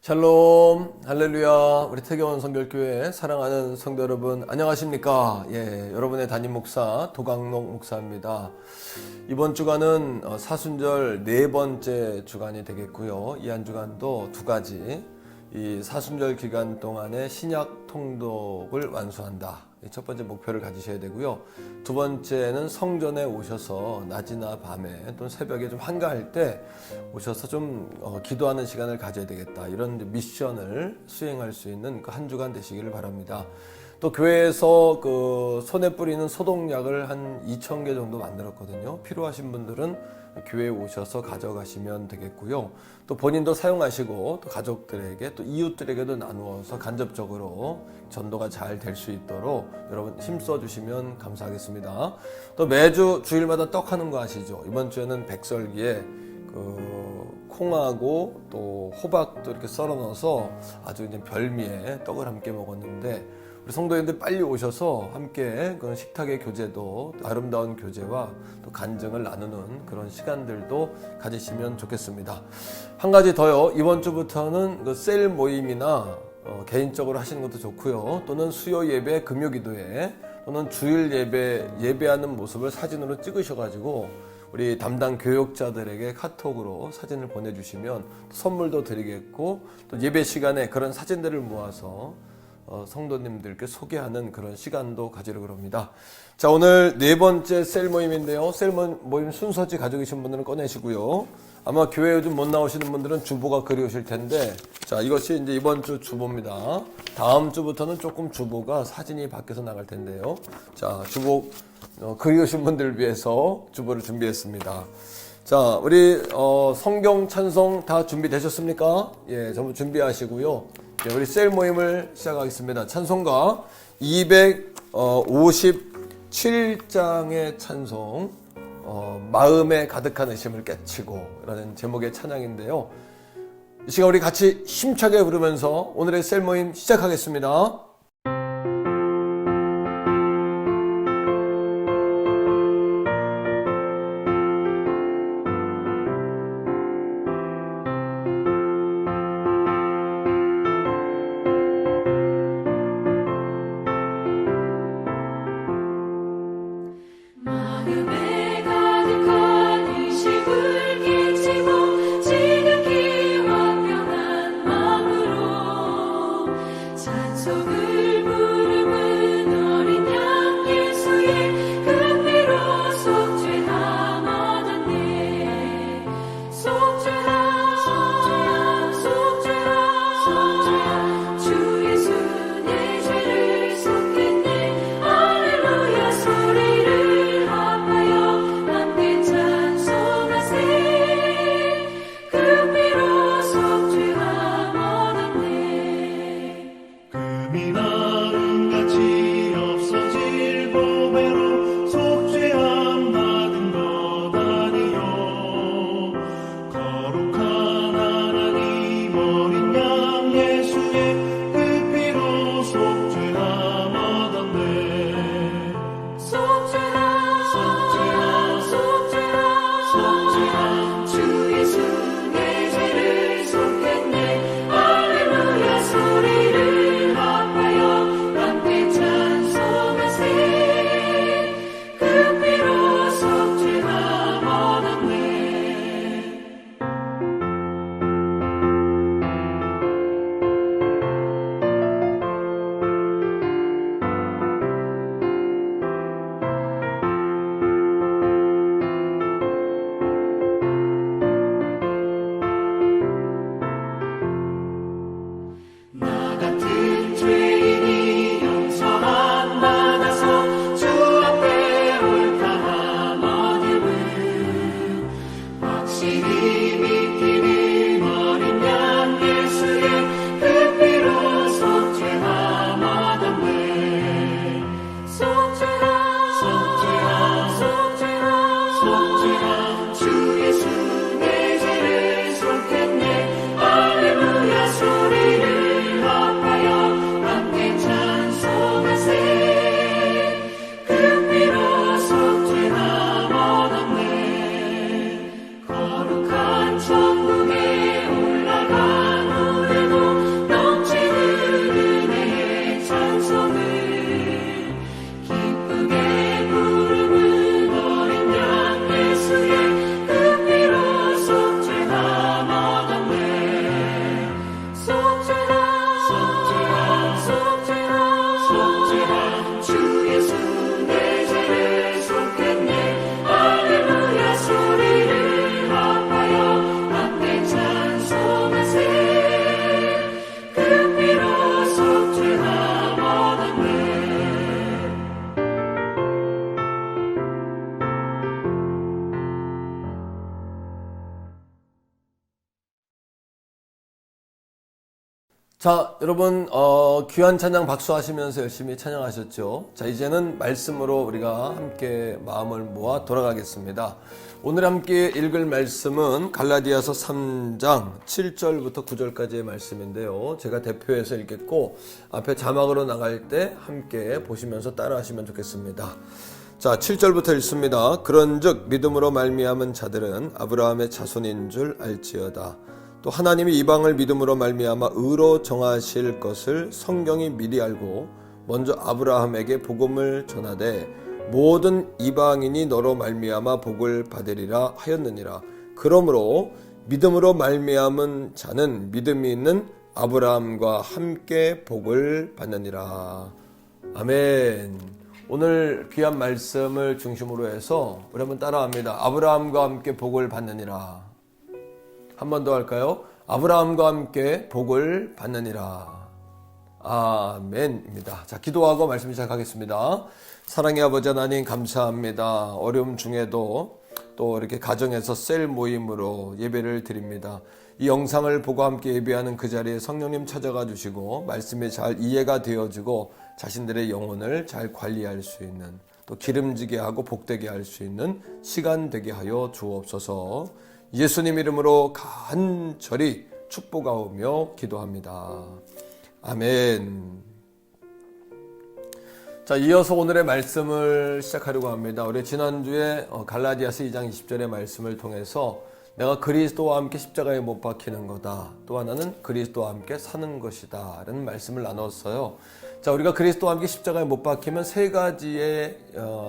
샬롬, 할렐루야. 우리 태교원 성결교회 사랑하는 성도 여러분, 안녕하십니까? 여러분의 담임 목사 도강록 목사입니다. 이번 주간은 사순절 네 번째 주간이 되겠고요. 이 한 주간도 두 가지, 이 사순절 기간 동안에 신약 통독을 완수한다. 첫 번째 목표를 가지셔야 되고요. 두 번째는 성전에 오셔서 낮이나 밤에 또는 새벽에 좀 한가할 때 오셔서 좀 기도하는 시간을 가져야 되겠다. 이런 미션을 수행할 수 있는 그 한 주간 되시기를 바랍니다. 또 교회에서 그 손에 뿌리는 소독약을 한 2,000개 정도 만들었거든요. 필요하신 분들은 교회에 오셔서 가져가시면 되겠고요. 또 본인도 사용하시고 또 가족들에게 또 이웃들에게도 나누어서 간접적으로 전도가 잘 될 수 있도록 여러분 힘써 주시면 감사하겠습니다. 또 매주 주일마다 떡하는 거 아시죠? 이번 주에는 백설기에 그 콩하고 또 호박도 이렇게 썰어 넣어서 아주 이제 별미의 떡을 함께 먹었는데, 우리 성도님들 빨리 오셔서 함께 그런 식탁의 교제도, 아름다운 교제와 또 간증을 나누는 그런 시간들도 가지시면 좋겠습니다. 한 가지 더요. 이번 주부터는 그 셀 모임이나 개인적으로 하시는 것도 좋고요. 또는 수요 예배, 금요 기도회, 또는 주일 예배하는 모습을 사진으로 찍으셔가지고 우리 담당 교육자들에게 카톡으로 사진을 보내주시면 선물도 드리겠고, 또 예배 시간에 그런 사진들을 모아서 성도님들께 소개하는 그런 시간도 가지려고 합니다. 자, 오늘 네 번째 셀 모임인데요. 셀 모임 순서지 가지고 계신 분들은 꺼내시고요. 아마 교회 요즘 못 나오시는 분들은 주보가 그리우실 텐데, 자, 이것이 이제 이번 주 주보입니다. 다음 주부터는 조금 주보가 사진이 바뀌어서 나갈 텐데요. 자, 주보 그리우신 분들을 위해서 주보를 준비했습니다. 자, 우리 성경 찬송 다 준비되셨습니까? 전부 준비하시고요. 우리 셀 모임을 시작하겠습니다. 찬송가 257장의 찬송, 마음에 가득한 의심을 깨치고 라는 제목의 찬양인데요. 이 시간 우리 같이 힘차게 부르면서 오늘의 셀 모임 시작하겠습니다. so good. 자, 여러분 귀한 찬양 박수하시면서 열심히 찬양하셨죠? 자, 이제는 말씀으로 우리가 함께 마음을 모아 돌아가겠습니다. 오늘 함께 읽을 말씀은 갈라디아서 3장 7절부터 9절까지의 말씀인데요. 제가 대표해서 읽겠고 앞에 자막으로 나갈 때 함께 보시면서 따라하시면 좋겠습니다. 자, 7절부터 읽습니다. 그런즉 믿음으로 말미암은 자들은 아브라함의 자손인 줄 알지어다. 또 하나님이 이방을 믿음으로 말미암아 의로 정하실 것을 성경이 미리 알고 먼저 아브라함에게 복음을 전하되 모든 이방인이 너로 말미암아 복을 받으리라 하였느니라. 그러므로 믿음으로 말미암은 자는 믿음이 있는 아브라함과 함께 복을 받느니라. 아멘. 오늘 귀한 말씀을 중심으로 해서 우리 한번 따라합니다. 아브라함과 함께 복을 받느니라. 한 번 더 할까요? 아브라함과 함께 복을 받느니라. 아멘입니다. 자, 기도하고 말씀 시작하겠습니다. 사랑의 아버지 하나님 감사합니다. 어려움 중에도 또 이렇게 가정에서 셀 모임으로 예배를 드립니다. 이 영상을 보고 함께 예배하는 그 자리에 성령님 찾아가 주시고 말씀이 잘 이해가 되어지고 자신들의 영혼을 잘 관리할 수 있는 또 기름지게 하고 복되게 할 수 있는 시간 되게 하여 주옵소서. 예수님 이름으로 간절히 축복하오며 기도합니다. 아멘. 자, 이어서 오늘의 말씀을 시작하려고 합니다. 우리 지난주에 갈라디아서 2장 20절의 말씀을 통해서 내가 그리스도와 함께 십자가에 못 박히는 거다. 또 하나는 그리스도와 함께 사는 것이다. 라는 말씀을 나눴어요. 자, 우리가 그리스도와 함께 십자가에 못 박히면 세 가지의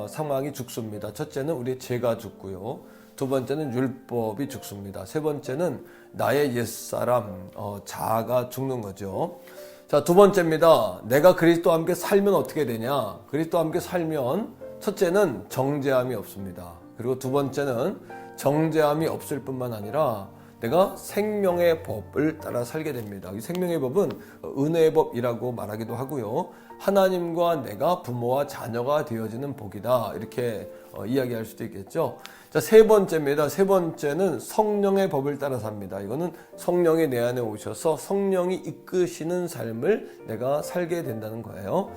상황이 죽습니다. 첫째는 우리의 죄가 죽고요. 두 번째는 율법이 죽습니다. 세 번째는 나의 옛사람, 자아가 죽는 거죠. 자, 두 번째입니다. 내가 그리스도와 함께 살면 어떻게 되냐? 그리스도와 함께 살면 첫째는 정죄함이 없습니다. 그리고 두 번째는 정죄함이 없을 뿐만 아니라 내가 생명의 법을 따라 살게 됩니다. 이 생명의 법은 은혜의 법이라고 말하기도 하고요. 하나님과 내가 부모와 자녀가 되어지는 복이다. 이렇게 이야기할 수도 있겠죠. 자, 세 번째입니다. 세 번째는 성령의 법을 따라 삽니다. 이거는 성령이 내 안에 오셔서 성령이 이끄시는 삶을 내가 살게 된다는 거예요.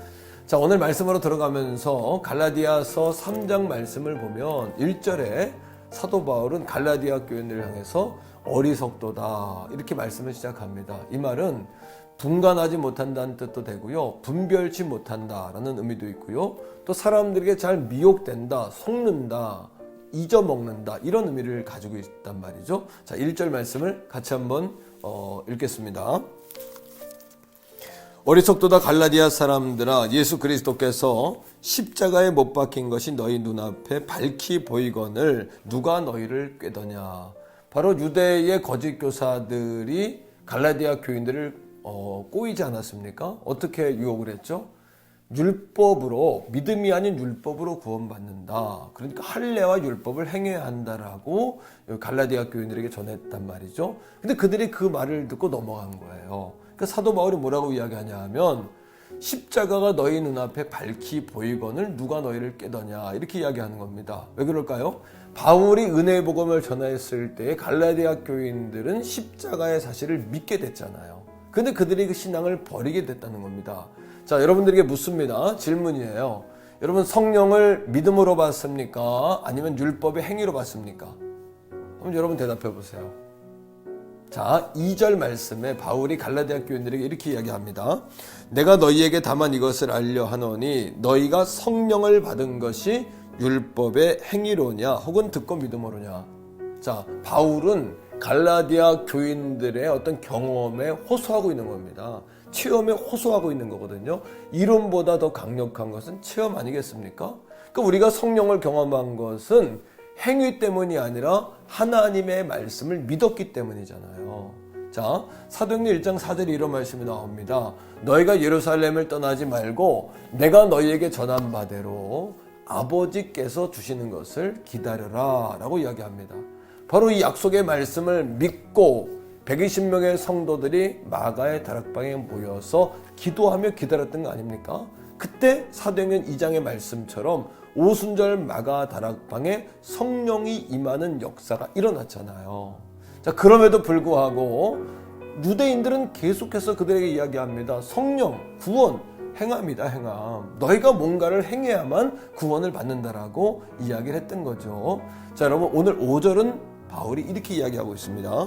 자, 오늘 말씀으로 들어가면서 갈라디아서 3장 말씀을 보면 1절에 사도 바울은 갈라디아 교인들을 향해서 어리석도다 이렇게 말씀을 시작합니다. 이 말은 분간하지 못한다는 뜻도 되고요. 분별치 못한다라는 의미도 있고요. 또 사람들에게 잘 미혹된다, 속는다, 잊어먹는다 이런 의미를 가지고 있단 말이죠. 자, 1절 말씀을 같이 한번 읽겠습니다. 어리석도다 갈라디아 사람들아, 예수 그리스도께서 십자가에 못 박힌 것이 너희 눈앞에 밝히 보이거늘 누가 너희를 꾀더냐. 바로 유대의 거짓 교사들이 갈라디아 교인들을 꼬이지 않았습니까? 어떻게 유혹을 했죠? 율법으로, 믿음이 아닌 율법으로 구원받는다. 그러니까 할례와 율법을 행해야 한다라고 갈라디아 교인들에게 전했단 말이죠. 근데 그들이 그 말을 듣고 넘어간 거예요. 그러니까 사도 바울이 뭐라고 이야기하냐 하면 십자가가 너희 눈앞에 밝히 보이거늘 누가 너희를 깨더냐 이렇게 이야기하는 겁니다. 왜 그럴까요? 바울이 은혜의 복음을 전했을 때 갈라디아 교인들은 십자가의 사실을 믿게 됐잖아요. 근데 그들이 그 신앙을 버리게 됐다는 겁니다. 자, 여러분들에게 묻습니다. 질문이에요. 여러분 성령을 믿음으로 받습니까? 아니면 율법의 행위로 받습니까? 한번 여러분 대답해 보세요. 자, 2절 말씀에 바울이 갈라디아 교인들에게 이렇게 이야기합니다. 내가 너희에게 다만 이것을 알려 하노니 너희가 성령을 받은 것이 율법의 행위로냐 혹은 듣고 믿음으로냐. 자, 바울은 갈라디아 교인들의 어떤 경험에 호소하고 있는 겁니다. 체험에 호소하고 있는 거거든요. 이론보다 더 강력한 것은 체험 아니겠습니까? 그러니까 우리가 성령을 경험한 것은 행위 때문이 아니라 하나님의 말씀을 믿었기 때문이잖아요. 자, 사도행전 1장 4절에 이런 말씀이 나옵니다. 너희가 예루살렘을 떠나지 말고 내가 너희에게 전한 바대로 아버지께서 주시는 것을 기다려라 라고 이야기합니다. 바로 이 약속의 말씀을 믿고 120명의 성도들이 마가의 다락방에 모여서 기도하며 기다렸던 거 아닙니까? 그때 사도행전 2장의 말씀처럼 오순절 마가 다락방에 성령이 임하는 역사가 일어났잖아요. 자, 그럼에도 불구하고 유대인들은 계속해서 그들에게 이야기합니다. 성령, 구원, 행함이다, 행함. 너희가 뭔가를 행해야만 구원을 받는다라고 이야기를 했던 거죠. 자, 여러분, 오늘 5절은 바울이 이렇게 이야기하고 있습니다.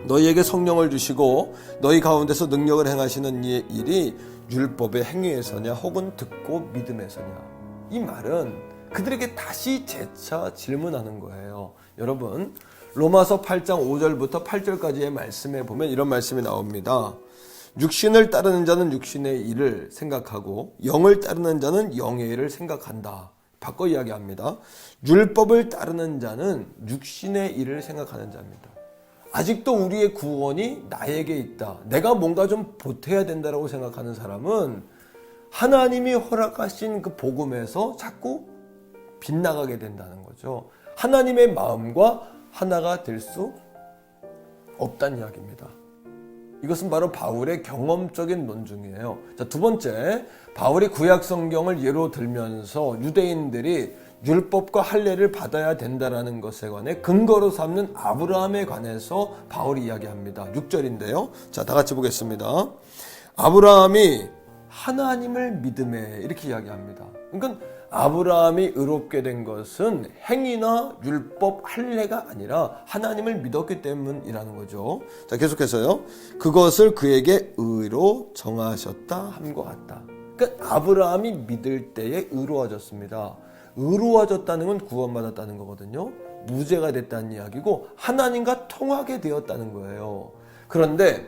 너희에게 성령을 주시고 너희 가운데서 능력을 행하시는 이의 일이 율법의 행위에서냐 혹은 듣고 믿음에서냐. 이 말은 그들에게 다시 재차 질문하는 거예요. 여러분, 로마서 8장 5절부터 8절까지의 말씀에 보면 이런 말씀이 나옵니다. 육신을 따르는 자는 육신의 일을 생각하고 영을 따르는 자는 영의 일을 생각한다. 바꿔 이야기합니다. 율법을 따르는 자는 육신의 일을 생각하는 자입니다. 아직도 우리의 구원이 나에게 있다. 내가 뭔가 좀 보태야 된다라고 생각하는 사람은 하나님이 허락하신 그 복음에서 자꾸 빗나가게 된다는 거죠. 하나님의 마음과 하나가 될 수 없다는 이야기입니다. 이것은 바로 바울의 경험적인 논증이에요. 자, 두 번째, 바울이 구약 성경을 예로 들면서 유대인들이 율법과 할례를 받아야 된다라는 것에 관해 근거로 삼는 아브라함에 관해서 바울이 이야기합니다. 6절인데요. 자, 다 같이 보겠습니다. 아브라함이 하나님을 믿음에 이렇게 이야기합니다. 그러니까 아브라함이 의롭게 된 것은 행위나 율법, 할례가 아니라 하나님을 믿었기 때문이라는 거죠. 자, 계속해서요. 그것을 그에게 의로 정하셨다 함과 같다. 그러니까 아브라함이 믿을 때에 의로워졌습니다. 의로워졌다는 건 구원받았다는 거거든요. 무죄가 됐다는 이야기고 하나님과 통하게 되었다는 거예요. 그런데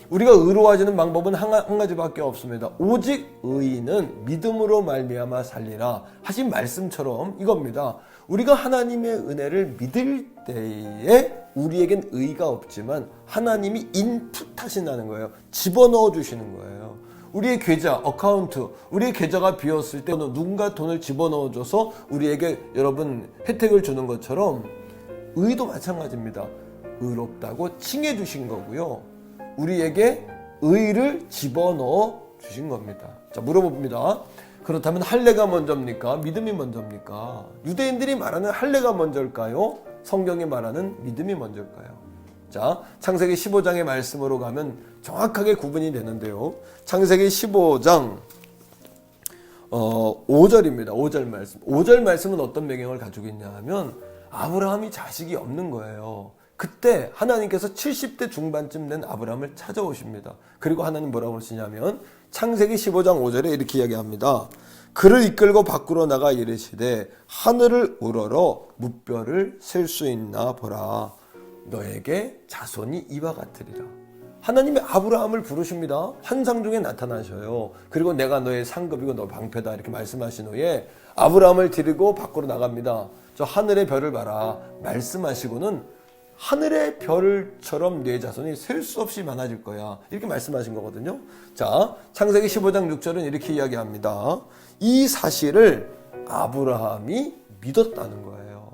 우리가 의로워지는 방법은 한 가지밖에 없습니다. 오직 의인은 믿음으로 말미암아 살리라 하신 말씀처럼 이겁니다. 우리가 하나님의 은혜를 믿을 때에 우리에겐 의가 없지만 하나님이 인풋하신다는 거예요. 집어넣어 주시는 거예요. 우리의 계좌, 어카운트, 우리의 계좌가 비었을 때 누군가 돈을 집어넣어줘서 우리에게 여러분 혜택을 주는 것처럼 의도 마찬가지입니다. 의롭다고 칭해 주신 거고요. 우리에게 의를 집어넣어 주신 겁니다. 자, 물어봅니다. 그렇다면 할례가 먼저입니까? 믿음이 먼저입니까? 유대인들이 말하는 할례가 먼저일까요? 성경이 말하는 믿음이 먼저일까요? 자, 창세기 15장의 말씀으로 가면 정확하게 구분이 되는데요. 창세기 15장 5절입니다. 5절 말씀. 5절 말씀은 어떤 배경을 가지고 있냐 하면 아브라함이 자식이 없는 거예요. 그때 하나님께서 70대 중반쯤 된 아브라함을 찾아오십니다. 그리고 하나님 뭐라고 그러시냐면 창세기 15장 5절에 이렇게 이야기합니다. 그를 이끌고 밖으로 나가 이르시되 하늘을 우러러 무뼈를 셀 수 있나 보라. 너에게 자손이 이와 같으리라. 하나님이 아브라함을 부르십니다. 환상 중에 나타나셔요. 그리고 내가 너의 상급이고 너 방패다 이렇게 말씀하신 후에 아브라함을 데리고 밖으로 나갑니다. 저 하늘의 별을 봐라 말씀하시고는 하늘의 별처럼 내 자손이 셀 수 없이 많아질 거야 이렇게 말씀하신 거거든요. 자, 창세기 15장 6절은 이렇게 이야기합니다. 이 사실을 아브라함이 믿었다는 거예요.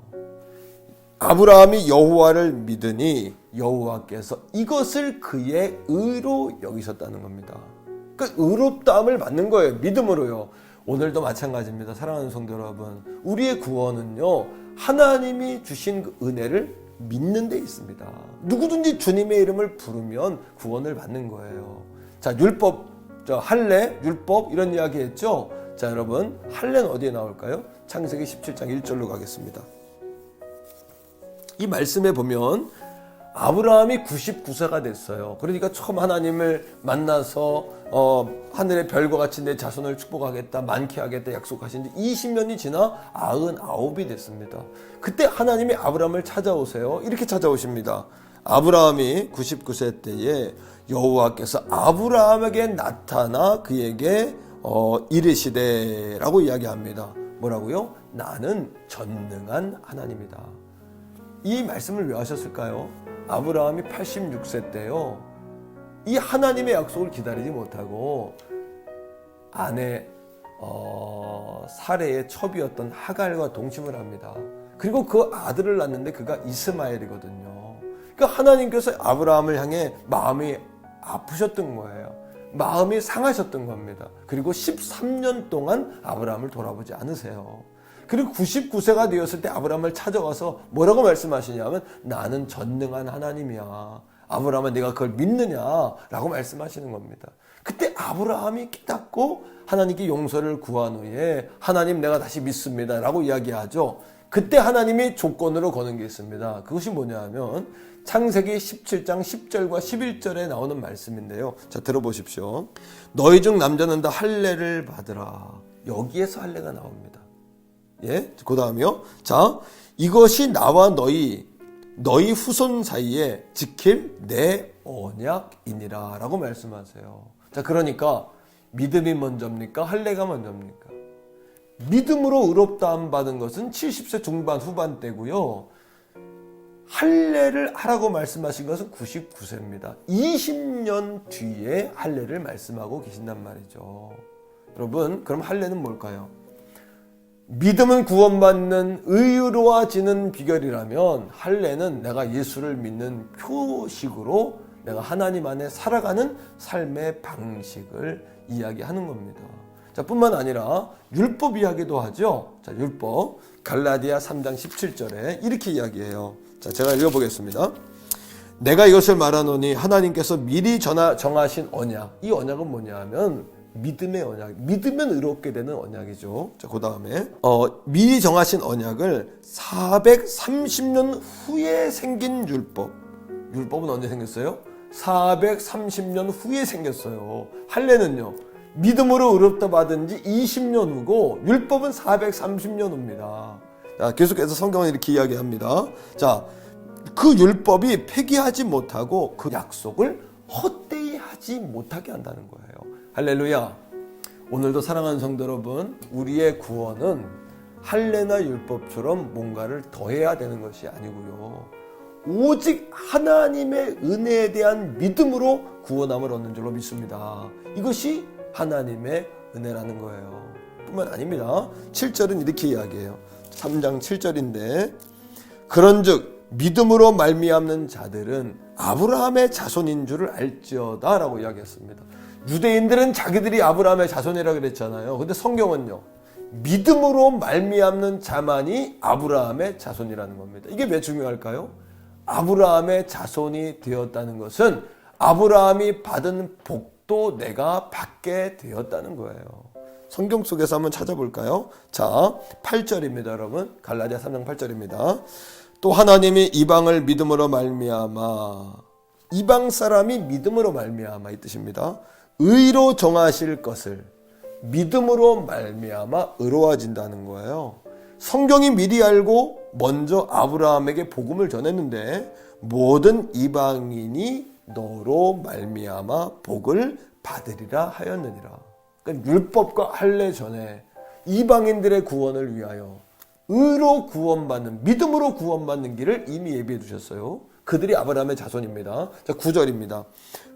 아브라함이 여호와를 믿으니 여호와께서 이것을 그의 의로 여기셨다는 겁니다. 그러니까 의롭다함을 받는 거예요. 믿음으로요. 오늘도 마찬가지입니다. 사랑하는 성도 여러분, 우리의 구원은요 하나님이 주신 그 은혜를 믿는 데 있습니다. 누구든지 주님의 이름을 부르면 구원을 받는 거예요. 자, 율법, 할례, 율법 이런 이야기 했죠. 자, 여러분, 할례는 어디에 나올까요? 창세기 17장 1절로 가겠습니다. 이 말씀에 보면 아브라함이 99세가 됐어요. 그러니까 처음 하나님을 만나서 하늘의 별과 같이 내 자손을 축복하겠다, 많게 하겠다 약속하신 지 20년이 지나 99이 됐습니다. 그때 하나님이 아브라함을 찾아오세요. 이렇게 찾아오십니다. 아브라함이 99세 때에 여호와께서 아브라함에게 나타나 그에게 이르시되 라고 이야기합니다. 뭐라고요? 나는 전능한 하나님이다. 이 말씀을 왜 하셨을까요? 아브라함이 86세 때요. 이 하나님의 약속을 기다리지 못하고 아내 사레의 첩이었던 하갈과 동침을 합니다. 그리고 그 아들을 낳는데 그가 이스마엘이거든요. 그러니까 하나님께서 아브라함을 향해 마음이 아프셨던 거예요. 마음이 상하셨던 겁니다. 그리고 13년 동안 아브라함을 돌아보지 않으세요. 그리고 99세가 되었을 때 아브라함을 찾아와서 뭐라고 말씀하시냐면 나는 전능한 하나님이야. 아브라함아 네가 그걸 믿느냐라고 말씀하시는 겁니다. 그때 아브라함이 깨닫고 하나님께 용서를 구한 후에 하나님 내가 다시 믿습니다 라고 이야기하죠. 그때 하나님이 조건으로 거는 게 있습니다. 그것이 뭐냐 하면 창세기 17장 10절과 11절에 나오는 말씀인데요. 자, 들어보십시오. 너희 중 남자는 다 할례를 받으라. 여기에서 할례가 나옵니다. 예, 그 다음이요. 자, 이것이 나와 너희 후손 사이에 지킬 내 언약이니라 라고 말씀하세요. 자, 그러니까 믿음이 먼저입니까? 할례가 먼저입니까? 믿음으로 의롭다함 받은 것은 70세 중반 후반 때고요. 할례를 하라고 말씀하신 것은 99세입니다. 20년 뒤에 할례를 말씀하고 계신단 말이죠. 여러분, 그럼 할례는 뭘까요? 믿음은 구원받는 의로워지는 비결이라면 할례는 내가 예수를 믿는 표식으로 내가 하나님 안에 살아가는 삶의 방식을 이야기하는 겁니다. 자, 뿐만 아니라 율법 이야기도 하죠. 자, 율법 갈라디아 3장 17절에 이렇게 이야기해요. 자, 제가 읽어보겠습니다. 내가 이것을 말하노니 하나님께서 미리 정하신 언약. 이 언약은 뭐냐 하면 믿음의 언약. 믿으면 의롭게 되는 언약이죠. 자, 그 다음에 미리 정하신 언약을 430년 후에 생긴 율법. 율법은 언제 생겼어요? 430년 후에 생겼어요. 할례는요, 믿음으로 의롭다 받은 지 20년 후고 율법은 430년 후입니다. 자, 계속해서 성경은 이렇게 이야기합니다. 자, 그 율법이 폐기하지 못하고 그 약속을 헛되이 하지 못하게 한다는 거예요. 할렐루야. 오늘도 사랑하는 성도 여러분, 우리의 구원은 할례나 율법처럼 뭔가를 더해야 되는 것이 아니고요, 오직 하나님의 은혜에 대한 믿음으로 구원함을 얻는 줄로 믿습니다. 이것이 하나님의 은혜라는 거예요. 뿐만 아닙니다. 7절은 이렇게 이야기해요. 3장 7절인데 그런즉 믿음으로 말미암는 자들은 아브라함의 자손인 줄을 알지어다 라고 이야기했습니다. 유대인들은 자기들이 아브라함의 자손이라 그랬잖아요. 근데 성경은요, 믿음으로 말미암는 자만이 아브라함의 자손이라는 겁니다. 이게 왜 중요할까요? 아브라함의 자손이 되었다는 것은 아브라함이 받은 복도 내가 받게 되었다는 거예요. 성경 속에서 한번 찾아볼까요? 자, 8절입니다, 여러분. 갈라디아 3장 8절입니다. 또 하나님이 이방을 믿음으로 말미암아, 이방 사람이 믿음으로 말미암아 이 뜻입니다. 의로 정하실 것을 믿음으로 말미암아 의로워진다는 거예요. 성경이 미리 알고 먼저 아브라함에게 복음을 전했는데 모든 이방인이 너로 말미암아 복을 받으리라 하였느니라. 그러니까 율법과 할례 전에 이방인들의 구원을 위하여 의로 구원받는, 믿음으로 구원받는 길을 이미 예비해 두셨어요. 그들이 아브라함의 자손입니다. 자, 9절입니다.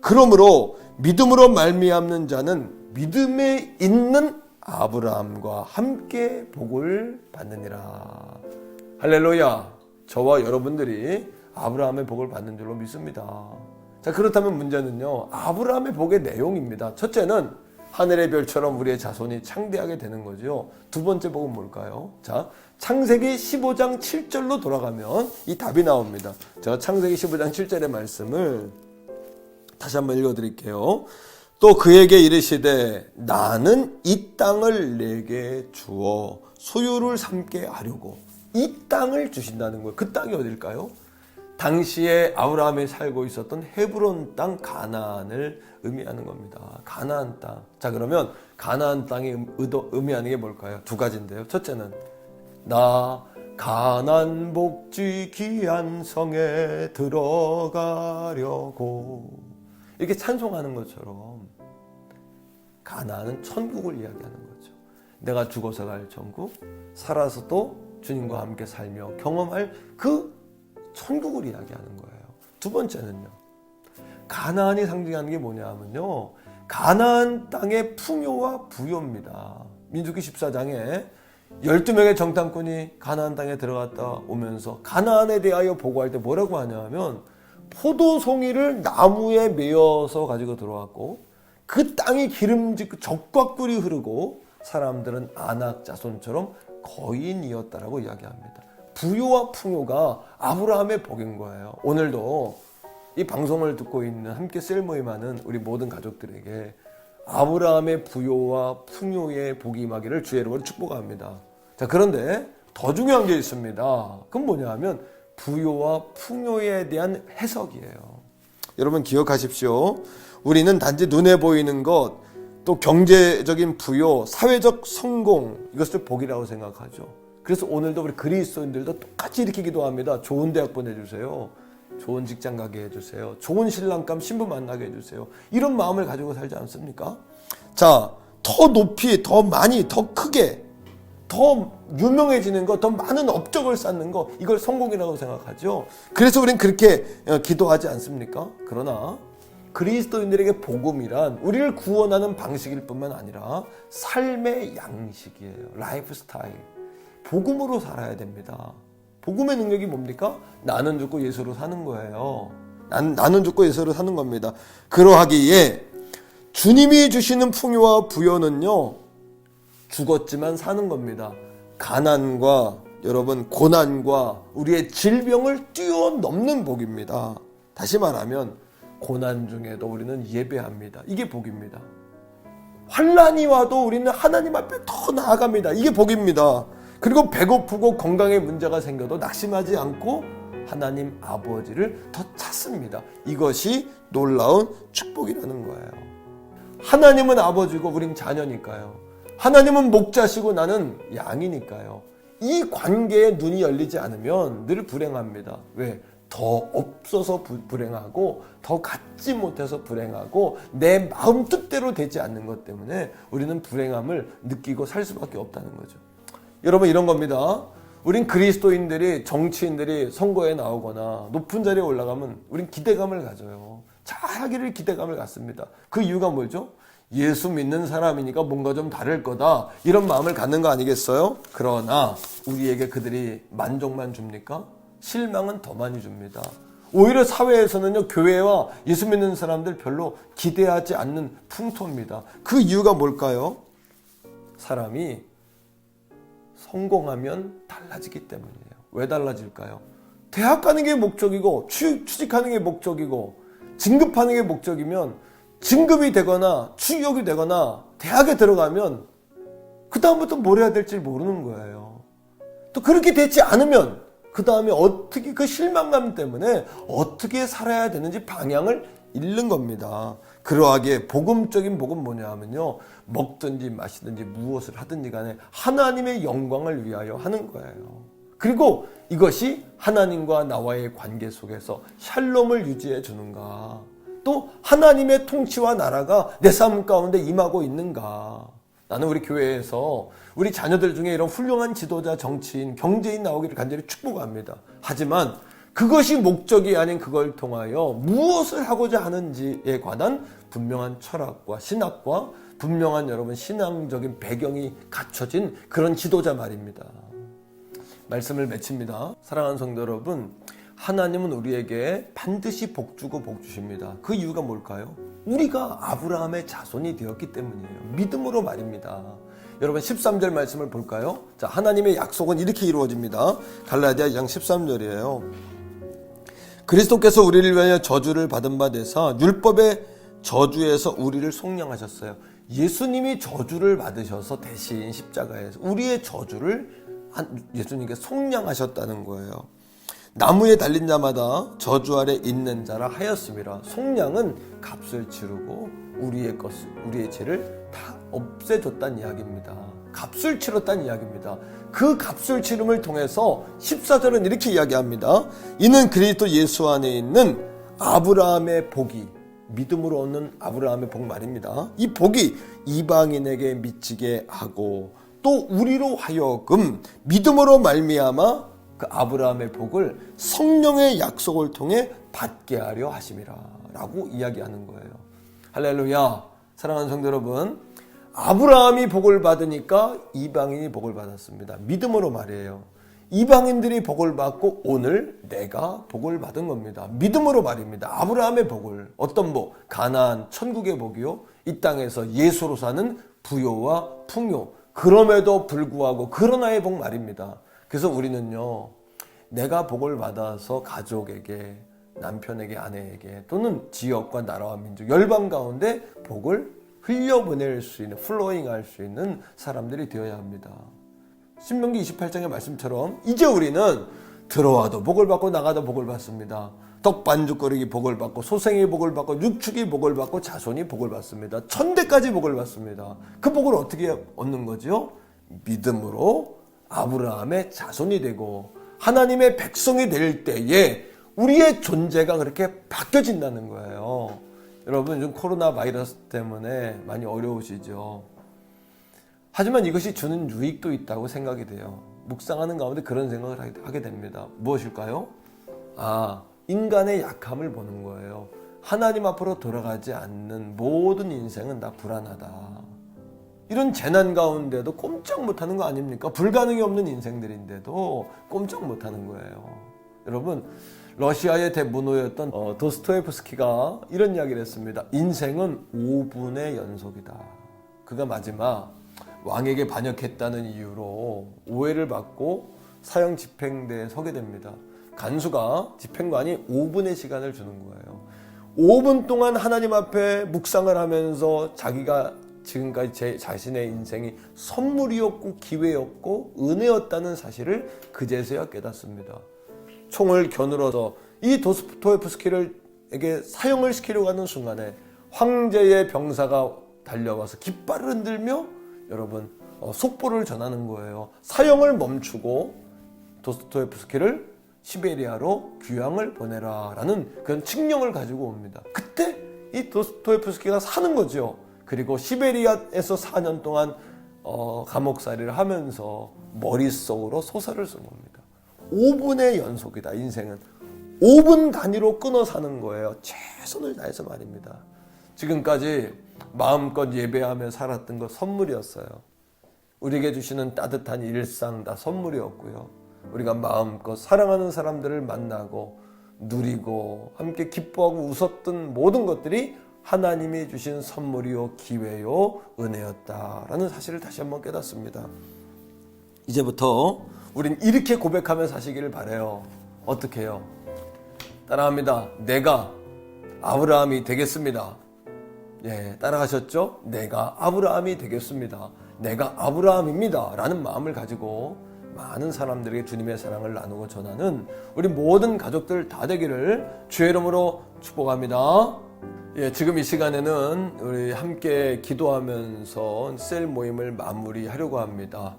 그러므로 믿음으로 말미암는 자는 믿음에 있는 아브라함과 함께 복을 받느니라. 할렐루야. 저와 여러분들이 아브라함의 복을 받는 줄로 믿습니다. 자, 그렇다면 문제는요, 아브라함의 복의 내용입니다. 첫째는 하늘의 별처럼 우리의 자손이 창대하게 되는 거죠. 두 번째 복은 뭘까요? 자, 창세기 15장 7절로 돌아가면 이 답이 나옵니다. 제가 창세기 15장 7절의 말씀을 다시 한번 읽어드릴게요. 또 그에게 이르시되 나는 이 땅을 내게 주어 소유를 삼게 하려고. 이 땅을 주신다는 거예요. 그 땅이 어딜까요? 당시에 아브라함이 살고 있었던 헤브론 땅 가나안을 의미하는 겁니다. 가나안 땅. 자, 그러면 가나안 땅이 의미하는 게 뭘까요? 두 가지인데요. 첫째는 나 가나안 복지 귀한 성에 들어가려고, 이렇게 찬송하는 것처럼 가나안은 천국을 이야기하는 거죠. 내가 죽어서 갈 천국, 살아서도 주님과 함께 살며 경험할 그 천국을 이야기하는 거예요. 두 번째는요, 가나안이 상징하는 게 뭐냐 하면요, 가나안 땅의 풍요와 부요입니다. 민수기 14장에 12명의 정탐꾼이 가나안 땅에 들어갔다 오면서 가나안에 대하여 보고할 때 뭐라고 하냐면 포도송이를 나무에 메어서 가지고 들어왔고 그 땅이 기름지고 젖과 꿀이 흐르고 사람들은 아낙 자손처럼 거인이었다라고 이야기합니다. 부요와 풍요가 아브라함의 복인 거예요. 오늘도 이 방송을 듣고 있는 함께 셀 모임하는 우리 모든 가족들에게 아브라함의 부요와 풍요의 복이 임하기를 주의 이름으로 축복합니다. 자, 그런데 더 중요한 게 있습니다. 그건 뭐냐 하면 부요와 풍요에 대한 해석이에요. 여러분 기억하십시오. 우리는 단지 눈에 보이는 것, 또 경제적인 부요, 사회적 성공, 이것을 복이라고 생각하죠. 그래서 오늘도 우리 그리스도인들도 똑같이 이렇게 기도합니다. 좋은 대학 보내주세요. 좋은 직장 가게 해주세요. 좋은 신랑감 신부 만나게 해주세요. 이런 마음을 가지고 살지 않습니까? 자, 더 높이, 더 많이, 더 크게, 더 유명해지는 것, 더 많은 업적을 쌓는 것, 이걸 성공이라고 생각하죠. 그래서 우리는 그렇게 기도하지 않습니까? 그러나 그리스도인들에게 복음이란 우리를 구원하는 방식일 뿐만 아니라 삶의 양식이에요. 라이프 스타일. 복음으로 살아야 됩니다. 복음의 능력이 뭡니까? 나는 죽고 예수로 사는 거예요. 나는 죽고 예수로 사는 겁니다. 그러하기에 주님이 주시는 풍요와 부요는요, 죽었지만 사는 겁니다. 가난과 여러분 고난과 우리의 질병을 뛰어넘는 복입니다. 다시 말하면 고난 중에도 우리는 예배합니다. 이게 복입니다. 환난이 와도 우리는 하나님 앞에 더 나아갑니다. 이게 복입니다. 그리고 배고프고 건강에 문제가 생겨도 낙심하지 않고 하나님 아버지를 더 찾습니다. 이것이 놀라운 축복이라는 거예요. 하나님은 아버지고 우린 자녀니까요. 하나님은 목자시고 나는 양이니까요. 이 관계에 눈이 열리지 않으면 늘 불행합니다. 왜? 더 없어서 불행하고 더 갖지 못해서 불행하고 내 마음 뜻대로 되지 않는 것 때문에 우리는 불행함을 느끼고 살 수밖에 없다는 거죠. 여러분 이런 겁니다. 우린 그리스도인들이 정치인들이 선거에 나오거나 높은 자리에 올라가면 우린 기대감을 가져요. 잘하기를 기대감을 갖습니다. 그 이유가 뭐죠? 예수 믿는 사람이니까 뭔가 좀 다를 거다 이런 마음을 갖는 거 아니겠어요? 그러나 우리에게 그들이 만족만 줍니까? 실망은 더 많이 줍니다. 오히려 사회에서는요, 교회와 예수 믿는 사람들 별로 기대하지 않는 풍토입니다. 그 이유가 뭘까요? 사람이 성공하면 달라지기 때문이에요. 왜 달라질까요? 대학 가는 게 목적이고 취직하는 게 목적이고 진급하는 게 목적이면 진급이 되거나 취업이 되거나 대학에 들어가면 그 다음부터 뭘 해야 될지 모르는 거예요. 또 그렇게 되지 않으면 그 다음에 어떻게 그 실망감 때문에 어떻게 살아야 되는지 방향을 잃는 겁니다. 그러하기에 복음적인 복은 뭐냐 하면요, 먹든지 마시든지 무엇을 하든지 간에 하나님의 영광을 위하여 하는 거예요. 그리고 이것이 하나님과 나와의 관계 속에서 샬롬을 유지해 주는가, 또 하나님의 통치와 나라가 내 삶 가운데 임하고 있는가. 나는 우리 교회에서 우리 자녀들 중에 이런 훌륭한 지도자, 정치인, 경제인 나오기를 간절히 축복합니다. 하지만 그것이 목적이 아닌 그걸 통하여 무엇을 하고자 하는지에 관한 분명한 철학과 신학과 분명한 여러분 신앙적인 배경이 갖춰진 그런 지도자 말입니다. 말씀을 맺힙니다. 사랑하는 성도 여러분, 하나님은 우리에게 반드시 복 주고 복 주십니다. 그 이유가 뭘까요? 우리가 아브라함의 자손이 되었기 때문이에요. 믿음으로 말입니다. 여러분 13절 말씀을 볼까요? 자, 하나님의 약속은 이렇게 이루어집니다. 갈라디아 2장 13절이에요. 그리스도께서 우리를 위하여 저주를 받은 바 되사 율법의 저주에서 우리를 속량하셨어요. 예수님이 저주를 받으셔서 대신 십자가에서 우리의 저주를 예수님께 속량하셨다는 거예요. 나무에 달린 자마다 저주 아래 있는 자라 하였음이라. 속량은 값을 치르고 우리의 죄를 다 없애줬다는 이야기입니다. 값을 치렀다는 이야기입니다. 그 값을 치름을 통해서 14절은 이렇게 이야기합니다. 이는 그리스도 예수 안에 있는 아브라함의 복이, 믿음으로 얻는 아브라함의 복 말입니다. 이 복이 이방인에게 미치게 하고 또 우리로 하여금 믿음으로 말미암아 그 아브라함의 복을 성령의 약속을 통해 받게 하려 하심이라 라고 이야기하는 거예요. 할렐루야. 사랑하는 성도 여러분, 아브라함이 복을 받으니까 이방인이 복을 받았습니다. 믿음으로 말이에요. 이방인들이 복을 받고 오늘 내가 복을 받은 겁니다. 믿음으로 말입니다. 아브라함의 복을, 어떤 복? 가나안 천국의 복이요, 이 땅에서 예수로 사는 부요와 풍요, 그럼에도 불구하고 그러나의 복 말입니다. 그래서 우리는요, 내가 복을 받아서 가족에게 남편에게, 아내에게, 또는 지역과 나라와 민족, 열방 가운데 복을 흘려보낼 수 있는, 플로잉할 수 있는 사람들이 되어야 합니다. 신명기 28장의 말씀처럼 이제 우리는 들어와도 복을 받고 나가도 복을 받습니다. 떡반죽거리기 복을 받고, 소생이 복을 받고, 육축이 복을 받고, 자손이 복을 받습니다. 천대까지 복을 받습니다. 그 복을 어떻게 얻는 거죠? 믿음으로 아브라함의 자손이 되고 하나님의 백성이 될 때에 우리의 존재가 그렇게 바뀌어진다는 거예요. 여러분, 요즘 코로나 바이러스 때문에 많이 어려우시죠? 하지만 이것이 주는 유익도 있다고 생각이 돼요. 묵상하는 가운데 그런 생각을 하게 됩니다. 무엇일까요? 인간의 약함을 보는 거예요. 하나님 앞으로 돌아가지 않는 모든 인생은 다 불안하다. 이런 재난 가운데도 꼼짝 못하는 거 아닙니까? 불가능이 없는 인생들인데도 꼼짝 못하는 거예요. 여러분, 러시아의 대문호였던 도스토옙스키가 이런 이야기를 했습니다. 인생은 5분의 연속이다. 그가 마지막 왕에게 반역했다는 이유로 오해를 받고 사형 집행대에 서게 됩니다. 간수가 집행관이 5분의 시간을 주는 거예요. 5분 동안 하나님 앞에 묵상을 하면서 자기가 지금까지 자신의 인생이 선물이었고 기회였고 은혜였다는 사실을 그제서야 깨닫습니다. 총을 겨누러서 이 도스토옙스키에게 사형을 시키려고 하는 순간에 황제의 병사가 달려와서 깃발을 흔들며 여러분 속보를 전하는 거예요. 사형을 멈추고 도스토옙스키를 시베리아로 귀향을 보내라 라는 그런 칙령을 가지고 옵니다. 그때 이 도스토옙스키가 사는 거죠. 그리고 시베리아에서 4년 동안 감옥살이를 하면서 머릿속으로 소설을 쓴 겁니다. 5분의 연속이다. 인생은 5분 단위로 끊어 사는 거예요. 최선을 다해서 말입니다. 지금까지 마음껏 예배하며 살았던 거 선물이었어요. 우리에게 주시는 따뜻한 일상 다 선물이었고요. 우리가 마음껏 사랑하는 사람들을 만나고 누리고 함께 기뻐하고 웃었던 모든 것들이 하나님이 주신 선물이요 기회요 은혜였다라는 사실을 다시 한번 깨닫습니다. 이제부터 우린 이렇게 고백하며 사시기를 바라요. 어떻게 해요? 따라합니다. 내가 아브라함이 되겠습니다. 예, 따라하셨죠? 내가 아브라함이 되겠습니다. 내가 아브라함입니다. 라는 마음을 가지고 많은 사람들에게 주님의 사랑을 나누고 전하는 우리 모든 가족들 다 되기를 주의 이름으로 축복합니다. 예, 지금 이 시간에는 우리 함께 기도하면서 셀 모임을 마무리하려고 합니다.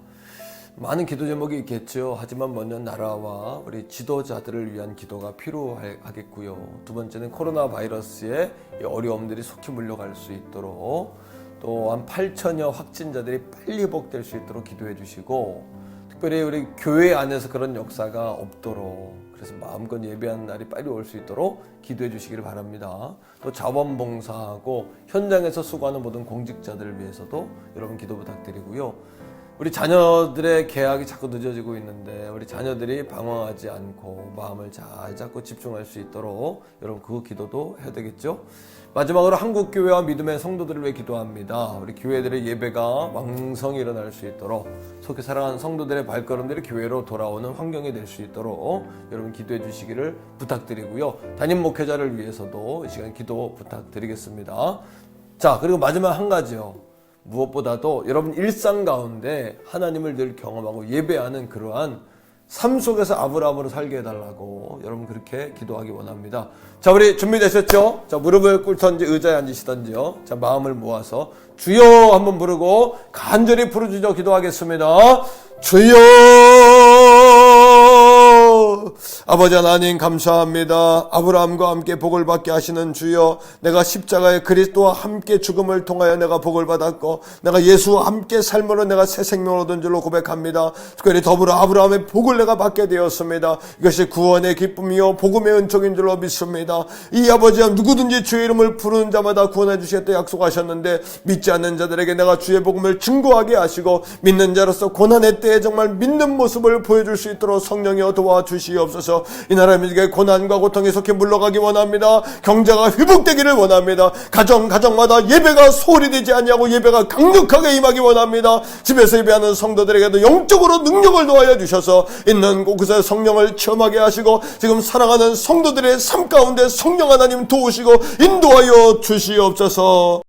많은 기도 제목이 있겠죠. 하지만 먼저 나라와 우리 지도자들을 위한 기도가 필요하겠고요. 두 번째는 코로나 바이러스의 어려움들이 속히 물러갈 수 있도록 또한 8천여 확진자들이 빨리 회복될 수 있도록 기도해 주시고 특별히 우리 교회 안에서 그런 역사가 없도록 그래서 마음껏 예배하는 날이 빨리 올 수 있도록 기도해 주시기를 바랍니다. 또 자원봉사하고 현장에서 수고하는 모든 공직자들을 위해서도 여러분 기도 부탁드리고요. 우리 자녀들의 계약이 자꾸 늦어지고 있는데 우리 자녀들이 방황하지 않고 마음을 잘 잡고 집중할 수 있도록 여러분 그 기도도 해야 되겠죠. 마지막으로 한국교회와 믿음의 성도들을 위해 기도합니다. 우리 교회들의 예배가 왕성히 일어날 수 있도록 속히 사랑하는 성도들의 발걸음들이 교회로 돌아오는 환경이 될 수 있도록 여러분 기도해 주시기를 부탁드리고요. 담임 목회자를 위해서도 이 시간 기도 부탁드리겠습니다. 자, 그리고 마지막 한 가지요. 무엇보다도 여러분 일상 가운데 하나님을 늘 경험하고 예배하는 그러한 삶 속에서 아브라함으로 살게 해달라고 여러분 그렇게 기도하기 원합니다. 자, 우리 준비되셨죠? 자, 무릎을 꿇던지 의자에 앉으시던지요. 자, 마음을 모아서 주여 한번 부르고 간절히 부르짖어 기도하겠습니다. 주여! 아버지 하나님 감사합니다. 아브라함과 함께 복을 받게 하시는 주여, 내가 십자가의 그리스도와 함께 죽음을 통하여 내가 복을 받았고 내가 예수와 함께 삶으로 내가 새 생명을 얻은 줄로 고백합니다. 특별히 더불어 아브라함의 복을 내가 받게 되었습니다. 이것이 구원의 기쁨이요 복음의 은총인 줄로 믿습니다. 이 아버지야, 누구든지 주의 이름을 부르는 자마다 구원해 주시겠다 약속하셨는데 믿지 않는 자들에게 내가 주의 복음을 증거하게 하시고 믿는 자로서 고난의 때에 정말 믿는 모습을 보여줄 수 있도록 성령이여 도와주시옵소서. 주셔서 이 나라 민족의 고난과 고통에 속해 물러가기 원합니다. 경제가 회복되기를 원합니다. 가정마다 예배가 소홀히 되지 않냐고 예배가 강력하게 임하기 원합니다. 집에서 예배하는 성도들에게도 영적으로 능력을 도하여 주셔서 있는 곳에서 성령을 체험하게 하시고 지금 사랑하는 성도들의 삶 가운데 성령 하나님 도우시고 인도하여 주시옵소서.